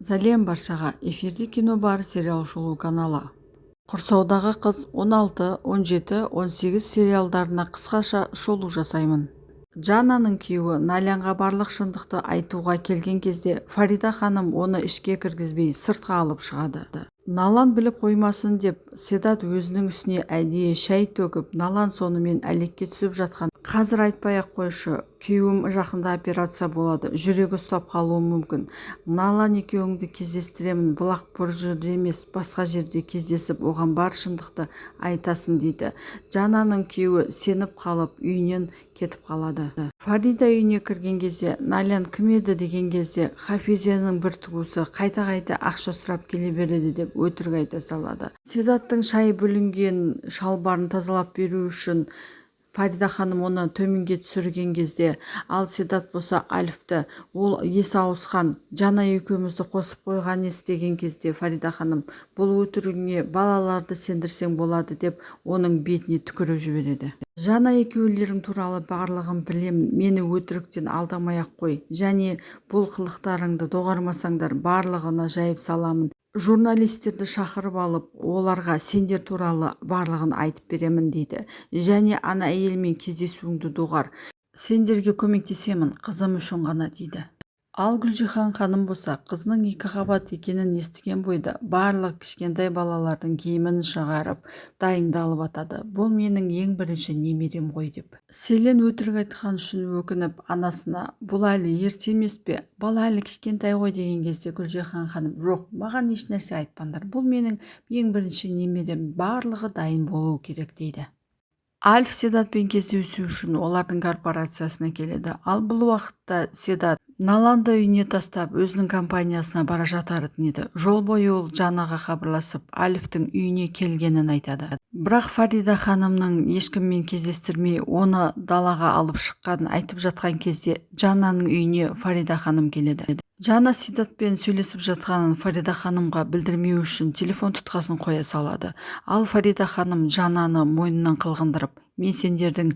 Сәлем баршаға, эфирде кино бар сериал шолу каналы. Құрсаудағы қыз 16, 17, 18 сериалдарына қысқаша шолу жасаймын. Жананың күйеуі Налянға барлық шындықты айтуға келген кезде Фарида ханым оны ішке кіргізбей сыртқа алып шығады. Налан біліп қоймасын деп Седат өзінің үстіне әдейі шәй төгіп, Налан сонымен әлекке түсіп жатқан. Қазір айтпай-ақ қойшы, күйеуім жақында операция болады, жүрегі ұстап қалуы мүмкін. Налан екеуіңді кездестіремін, бұлақ бір жерде емес, басқа жерде кездесіп, оған бар шындықты айтасың дейді. Жананың күйеуі сеніп қалып, үйінен кетіп қалады. Фарида үйіне кірген кезде, Налян кім еді деген кезде, Хафизенің бір туысы қайта-қайта ақша сұрап келе береді деп өтірік айта салады. Седаттың шай бүлінген шалбарын тазалап беру үшін Фарида ханым оны төменге түсірген кезде, ал Седат болса Альфті, ол есі ауысқан, Жана екеумізді қосып қойған деген кезде Фарида ханым бұл өтірігіне балаларды сендірсең болады деп оның бетіне түкіріп жібереді. Жана екеулерің туралы барлығын білемін, мені өтіріктен алдамай-ақ қой, және бұл қылықтарыңды доғармасаңдар барлығына жайып саламын. Журналистерді шақырып алып, оларға сендер туралы барлығын айтып беремін дейді. Және ана әйелмен кездесуіңді доғар. Сендерге көмектесемін, қызым үшін ғана дейді. Ал Гүлжихан ханым болса, қызының 2 қабат екенін естіген бойда барлық кішкентай балалардың киімін шығарып, дайындалып атады. Бұл менің ең бірінші немерем ғой деп. Селен өтірік айтқан үшін өкініп анасына, бұл әлі ерте емес пе? Бала әлі кішкентай ғой деген кезде Гүлжихан ханым, жоқ, маған еш нәрсе айтпаңдар. Бұл менің ең бірінші немерем, барлығы дайын болуы керек дейді. Альф Седатпен кездесу үшін олардың корпорациясына келеді. Ал бұл уақытта Седат Наланды үйіне тастап, өзінің компаниясына бара жатарын еді. Жол бойы ол Жанаға хабарласып, Альфтің үйіне келгенін айтады. Бірақ Фарида ханымның ешкіммен кездестірмей, оны далаға алып шыққанын айтып жатқан кезде Жананың үйіне Фарида ханым келеді. Жана Седатпен сөйлесіп жатқанын Фарида ханымға білдірмеу үшін телефон тұтқасын қоя салады. Ал Фарида ханым Жананы мойнынан қылғындырып, мен сендердің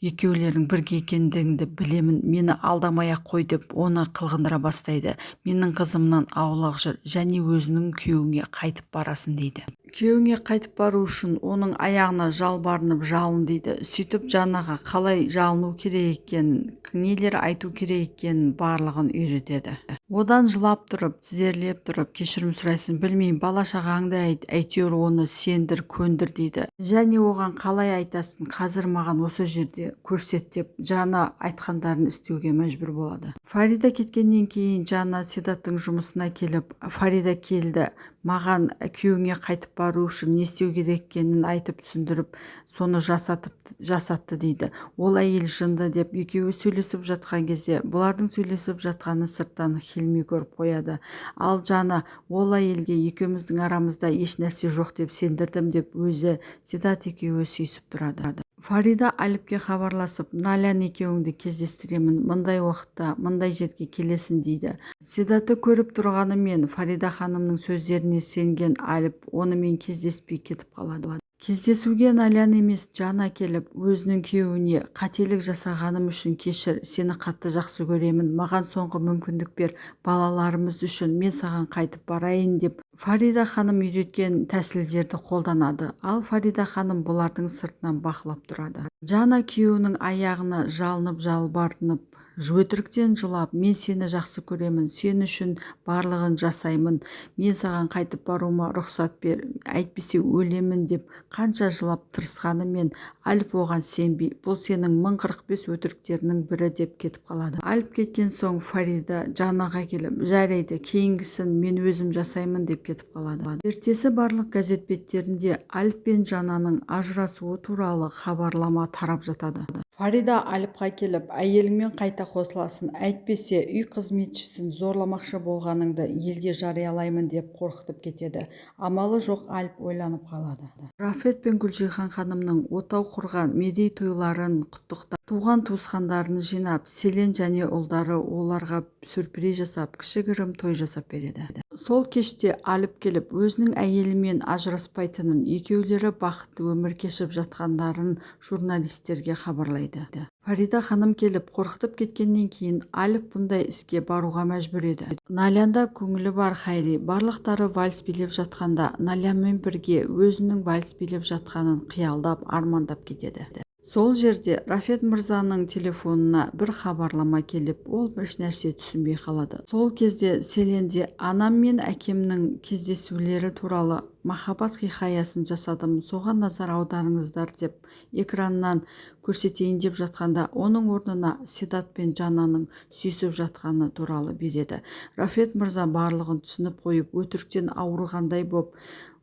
екеулерің бірге екендігіңді білемін, мені алдамай-ақ қой деп оны қылғындыра бастайды. Менің қызымнан аулақ жүр, және өзінің күйеуіңе қайтып барасын дейді. Күйеуіңе қайтып бару үшін оның аяғына жалбарынып жалын дейді. Сөйтіп Жанаға қалай жалыну керек екенін, нелер айту керек екенін барлығын үйретеді. Одан жылап тұрып, тізерлеп тұрып, кешірім сұрайсың, білмеймін, бала-шағаңды айт, әйтеуір оны сендір, көндір дейді. Және оған қалай айтасың, қазір маған осы жерде көрсет деп Жана айтқандарын істеуге мәжбүр болады. Фарида кеткеннен кейін Жана Седаттың жұмысына келіп, Фарида келді, маған күйеуіңе қайтып бару үшін не істеу керек екенін айтып түсіндіріп, соны жасатты дейді. Ол әйел жынды деп екеуі сөйлесіп жатқан кезде, бұлардың сөйлесіп жатқаны сырттан Хилми көріп қояды. Ал Жана ол әйелге екеуміздің арамызда еш нәрсе жоқ деп сендірдім деп өзі Седат екеуі сүйісіп тұрады. Фарида Альпке хабарласып, Налян екеуіңді кездестіремін, мұндай уақытта, мұндай жерге келесін дейді. Седатты көріп тұрғанымен Фарида ханымның сөздеріне сенген Альп онымен кездеспей кетіп қалады. Кездесуге Налян емес Жана келіп, өзінің күйеуіне қателік жасағаным үшін кешір, сені қатты жақсы көремін, маған соңғы мүмкіндік бер, балаларымыз үшін мен саған қайтып барайын деп Фарида ханым үйреткен тәсілдерді қолданады. Ал Фарида ханым бұлардың сыртынан бақылап тұрады. Жана күйеуінің аяғына жалынып жалбарынып, өтіріктен жылап, мен сені жақсы көремін, сен үшін барлығын жасаймын, мен саған қайтып баруыма рұқсат бер, әйтпесе өлемін деп қанша жылап тырысқанымен Альп оған сенбей, бұл сенің 1045 өтіріктерінің бірі деп кетіп қалады. Альп кеткен соң Фарида Жанаға келіп, жарайды, кейінгісін мен өзім жасаймын деп кетіп қалады. Ертесі барлық газет беттерінде Альп пен Жананың ажырасуы туралы хабарлама тарап жатады. Фарида Альпқа келіп, әйеліңмен қайта қосыласын, әйтпесе үй қызметшісін зорламақшы болғаныңды елге жариялаймын деп қорқытып кетеді. Амалы жоқ, Альп ойланып қалады. Рафет пен Гүлжихан ханымның отау құрған мерейтойларын құттықтап, туған туысқандарын жинап, Селен және ұлдары оларға сюрприз жасап, кішігірім той жасап береді. Сол кеште алып келіп, өзінің әйелімен ажыраспайтынын, екеулері бақытты өмір кешіп жатқандарын журналистерге хабарлайды. Фарида ханым келіп, қорқытып кеткеннен кейін Аліп бұндай іске баруға мәжбүр еді. Наляда көңілі бар Хайри барлықтары вальс билеп жатқанда Налянмен бірге өзінің вальс билеп жатқанын қиялдап, армандап кетеді. Сол жерде Рафет мырзаның телефонына бір хабарлама келіп, ол бір нәрсе түсінбей қалады. Сол кезде Селенде анам мен әкемнің кездесулері туралы махаббат хикаясын жасадым, соған назар аударыңыздар деп экраннан көрсетейін деп жатқанда, оның орнына Седат пен Жананың сүйісіп жатқаны туралы береді. Рафет мырза барлығын түсініп қойып, өтіріктен ауырғандай боп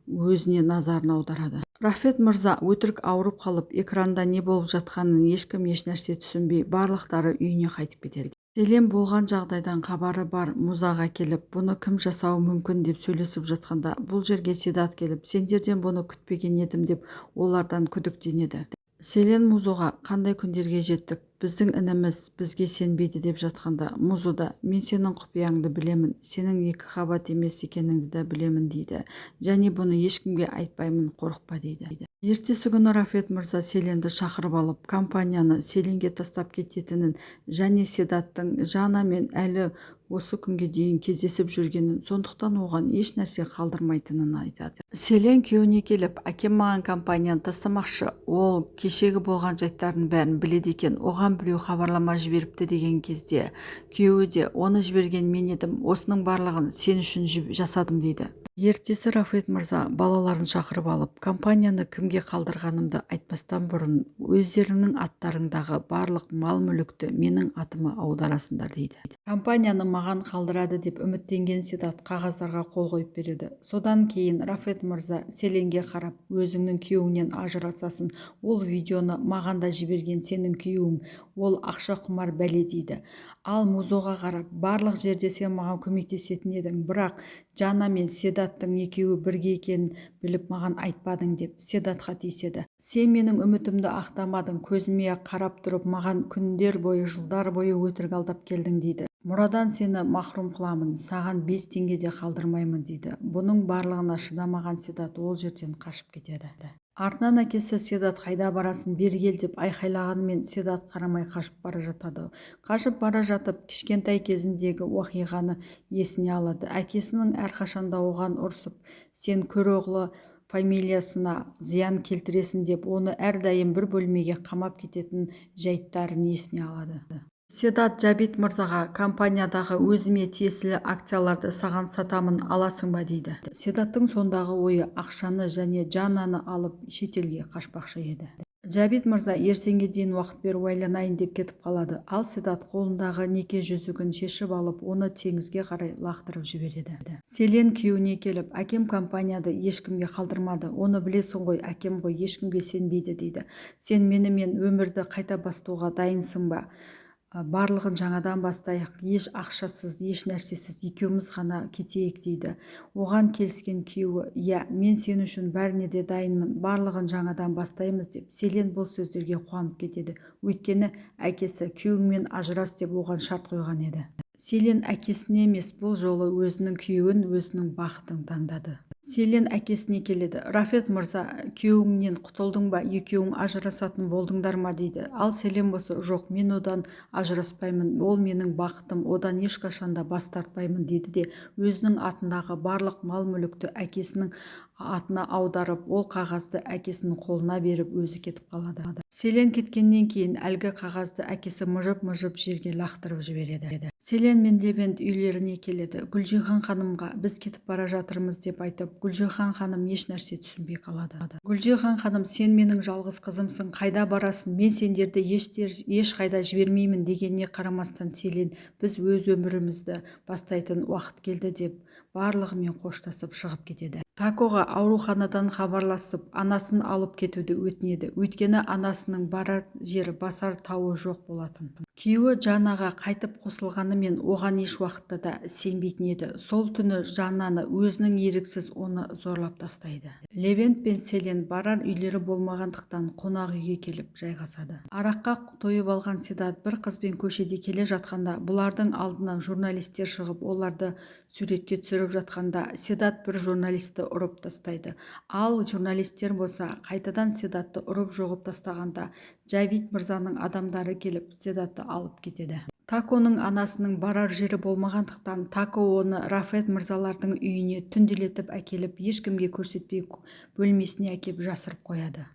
өзіне назарын аударады. Рафет мырза өтірік ауырып қалып, экранда не болып жатқанын ешкім ешнәрсе түсінбей, барлықтары үйіне қайтып кетеді. Селен болған жағдайдан хабары бар Музаға келіп, бұны кім жасауы мүмкін деп сөйлесіп жатқанда, бұл жерге Седат келіп, сендерден бұны күтпеген едім деп олардан күдіктенеді. Селен Музоға қандай күндерге жеттік, біздің ініміз бізге сенбейді деп жатқанда, Музо да мен сенің құпияңды білемін, сенің екі қабат емес екеніңді де білемін дейді, және бұны ешкімге айтпаймын, қорықпа дейді. Ертесі күні Рафет мырза Селенді шақырып алып, компанияны Селенге тастап кететінін және Седаттың Жанамен әлі осы күнге дейін кездесіп жүргенін, сондықтан оған еш нәрсе қалдырмайтынын айтады. Селен күйеуіне келіп, әкем маған компанияны тастамақшы, ол кешегі болған жайттардың бәрін біледі екен, оған біреу хабарлама жіберіпті деген кезде, күйеуі де оны жіберген мен едім, осының барлығын сен үшін жасадым дейді. Ертесі Рафет мырза балаларын шақырып алып, компанияны кімге қалдырғанымды айтпастан бұрын өздеріңнің аттарыңдағы барлық мал-мүлікті менің атыма аударасыңдар дейді. Компанияны маған қалдырады деп үміттенген Седат қағаздарға қол қойып береді. Содан кейін Рафет мырза Селенге қарап, өзіңнің күйеуіңнен ажырасасын, ол видеоны маған да жіберген сенің күйеуің, ол ақша құмар бәле дейді. Ал Музоға қарап, барлық жерде сен маған көмектесетін едің, бірақ Жана мен Седаттың екеуі бірге екенін біліп маған айтпадың деп Седатқа тиіседі. Сен менің үмітімді ақтамадың, көзіме қарап тұрып маған күндер бойы, жылдар бойы өтірік алдап келдің дейді. Мұрадан сені махрұм қыламын, саған 5 теңге де қалдырмаймын дейді. Бұның барлығына шыдамаған Седат ол жерден қашып кетеді. Артынан әкесі Седат қайда барасын, бері кел деп айқайлағанымен Седат қарамай қашып бара жатады. Қашып бара жатып, кішкентай кезіндегі уақиғаны есіне алады. Әкесінің әрқашанда оған ұрсып, сен көроғлы фамилиясына зиян келтіресің деп, оны әрдайым бір бөлмеге қамап кететін жайттарын есіне алады. Седат Жабит мырзаға компаниядағы өзіме тиесілі акцияларды саған сатамын, аласың ба дейді. Седаттың сондағы ойы ақшаны және Жананы алып шетелге қашпақшы еді. Жабит мырза ертеңге дейін уақыт бер, ойланайын деп кетіп қалады. Ал Седат қолындағы неке жүзігін шешіп алып, оны теңізге қарай лақтырып жібереді. Селен күйеуіне келіп, әкем компанияда ешкімге қалдырмады, оны білесің ғой, әкем ғой, ешкімге сенбейді дейді. Сен менімен өмірді қайта бастауға дайынсың ба? Барлығын жаңадан бастайық, еш ақшасыз, еш нәрсесіз, екеуміз ғана кетейік дейді. Оған келіскен күйеуі, иә, мен сен үшін бәріне де дайынмын, барлығын жаңадан бастаймыз деп, Селен бұл сөздерге қуанып кетеді. Өйткені әкесі күйеуіңмен ажырас деп оған шарт қойған еді. Селен әкесіне емес, бұл жолы өзінің күйеуін, өзінің бақытын таңдады. Селен әкесіне келеді. Рафет мырза, күйеуіңнен құтылдың ба, екеуің ажырасатын болдыңдар ма дейді. Ал Селен болса, жоқ, мен одан ажыраспаймын, ол менің бақытым, одан ешқашанда бас тартпаймын дейді де, өзінің атындағы барлық мал-мүлікті әкесінің атына аударып, ол қағазды әкесінің қолына беріп, өзі кетіп қалады. Селен кеткеннен кейін әлгі қағазды әкесі мыжып-мыжып жерге лақтырып жібереді. Селен мен Левент үйлеріне келеді. Гүлжихан ханымға біз кетіп бара жатырмыз деп айтып, Гүлжихан ханым еш нәрсе түсінбей қалады. Гүлжихан ханым, сен менің жалғыз қызымсың, қайда барасың, мен сендерді еш қайда жібермеймін дегеніне қарамастан Селен, біз өз өмірімізді бастайтын уақыт келді деп барлығымен қоштасып шығып кетеді. Такоға ауруханадан хабарласып, анасын алып кетуді өтінеді. Өйткені анасының барар жері, басар тауы жоқ болатын. Күйеуі Жаннаға қайтып қосылғанымен оған еш уақытта да сенбейтін еді. Сол түні Жаннаны өзінің еріксіз оны зорлап тастайды. Левент пен Селен барар үйлері болмағандықтан қонақ үйге келіп жайғасады. Араққа тойып алған Седат бір қызбен көшеде келе жатқанда бұлардың алдынан журналистер шығып оларды суретке түсіріп жатқанда Седат бір журналистті ұрып тастайды. Ал журналистер болса қайтадан Седатты ұрып жоғып тастағанда Жавид мырзаның адамдары келіп Седатты алып кетеді. Таконың анасының барар жері болмағандықтан Тако оны Рафет мырзалардың үйіне түнделетіп әкеліп ешкімге көрсетпей бөлмесіне әкеп жасырып қояды.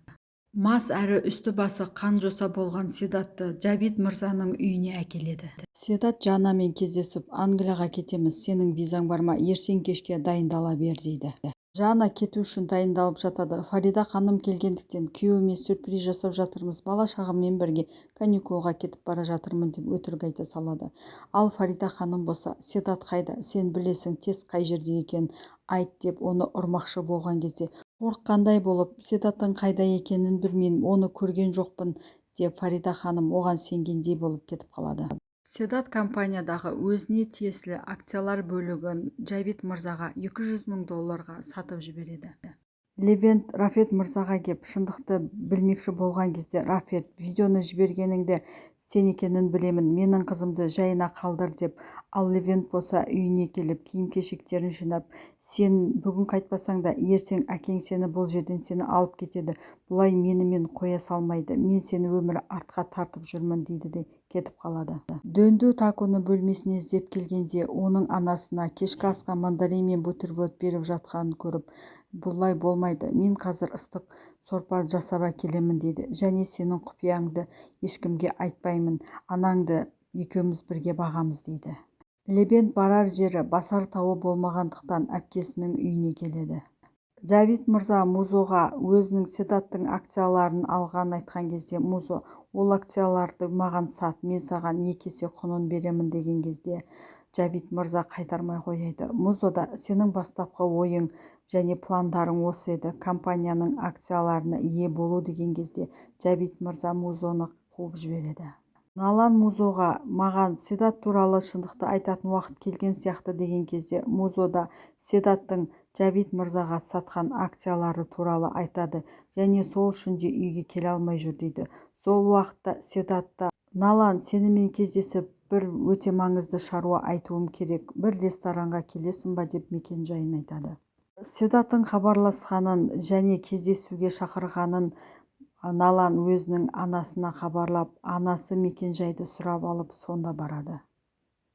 Мас әрі үсті-басы қан-жоса болған Седатты Жавид мырзаның үйіне әкеледі. Седат Жаннамен кездесіп, Англияға кетеміз, сенің визаң бар ма, ертең кешке дайындала бер дейді. Жанна кету үшін дайындалып жатады. Фарида ханым келгендіктен күйеуіме сюрприз жасап жатырмыз, бала-шағаммен бірге каникулға кетіп бара жатырмын деп өтірік айта салады. Ал Фарида ханым болса, Седат қайда, сен білесің, тез қай жерде екенін айт деп оны ұрмақшы болған кезде қорыққандай болып, Седаттың қайда екенін білмеймін, оны көрген жоқпын деп Фарида ханым оған сенгендей болып кетіп қалады. Седат компаниядағы өзіне тиесілі акциялар бөлігін Жавид мырзаға $200,000 сатып жібереді. Левент Рафет мырзаға кеп шындықты білмекші болған кезде Рафет, видеоны жібергеніңді сен екенін білемін, менің қызымды жайына қалдыр деп, ал Левент болса үйіне келіп киім-кешектерін жинап, сен бүгін қайтпасаң да ертең әкең сені бұл жерден сені алып кетеді, бұлай менімен қоя салмайды, мен сені өмір артқа тартып жүрмін дейді де кетіп қалады. Дөнду Таконы бөлмесіне іздеп келгенде оның анасына кешкі асқа мандарин мен бутерброд беріп жатқанын көріп, бұлай болмайды, мен қазір ыстық сорпа жасап әкелемін дейді, және сенің құпияңды ешкімге айтпаймын, анаңды екеуміз бірге бағамыз дейді. Левент барар жері басар тауы болмағандықтан әпкесінің үйіне келеді. Жавид мырза Музоға өзінің Седаттың акцияларын алғанын айтқан кезде Музо, ол акцияларды маған сат, мен саған 2 есе құнын беремін деген кезде Жавид мырза қайтармай қояды. Музо да сенің бастапқы ойың және пландарың осы еді, компанияның акцияларына ие болу деген кезде Жавид мырза Музоны қуып жібереді. Налан Музоға маған Седат туралы шындықты айтатын уақыт келген сияқты деген кезде Музо да Седаттың Жавид мырзаға сатқан акциялары туралы айтады және сол үшін де үйге келе алмай жүр дейді. Сол уақытта Седатта Налан, сенімен кездесіп бір өте маңызды шаруа айтуым керек, бір ресторанға келесің ба деп мекен-жайын айтады. Седаттың хабарласқанын және кездесуге шақырғанын Налан өзінің анасына хабарлап, анасы мекен-жайды сұрап алып сонда барады.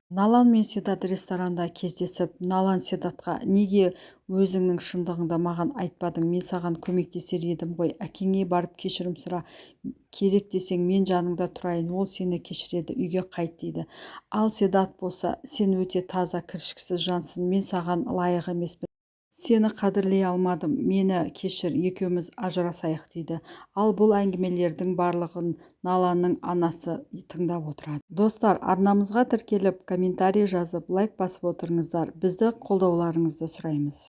Налан мен Седат ресторанда кездесіп, Налан Седатқа неге өзіңнің шындығыңды маған айтпадың, мен саған көмектесер едім ғой, әкеңе барып кешірім сұра, керек десең мен жаныңда тұрайын, ол сені кешіреді, үйге қайт дейді. Ал Седат болса, сен өте таза, кіршіксіз жансың, мен саған лайық емеспін. Сені қадірлей алмадым, мені кешір, екеуміз ажырасайық дейді. Ал бұл әңгімелердің барлығын Наланның анасы тыңдап отырады. Достар, арнамызға тіркеліп, комментарий жазып, лайк басып отырыңыздар. Бізді қолдауларыңызды сұраймыз.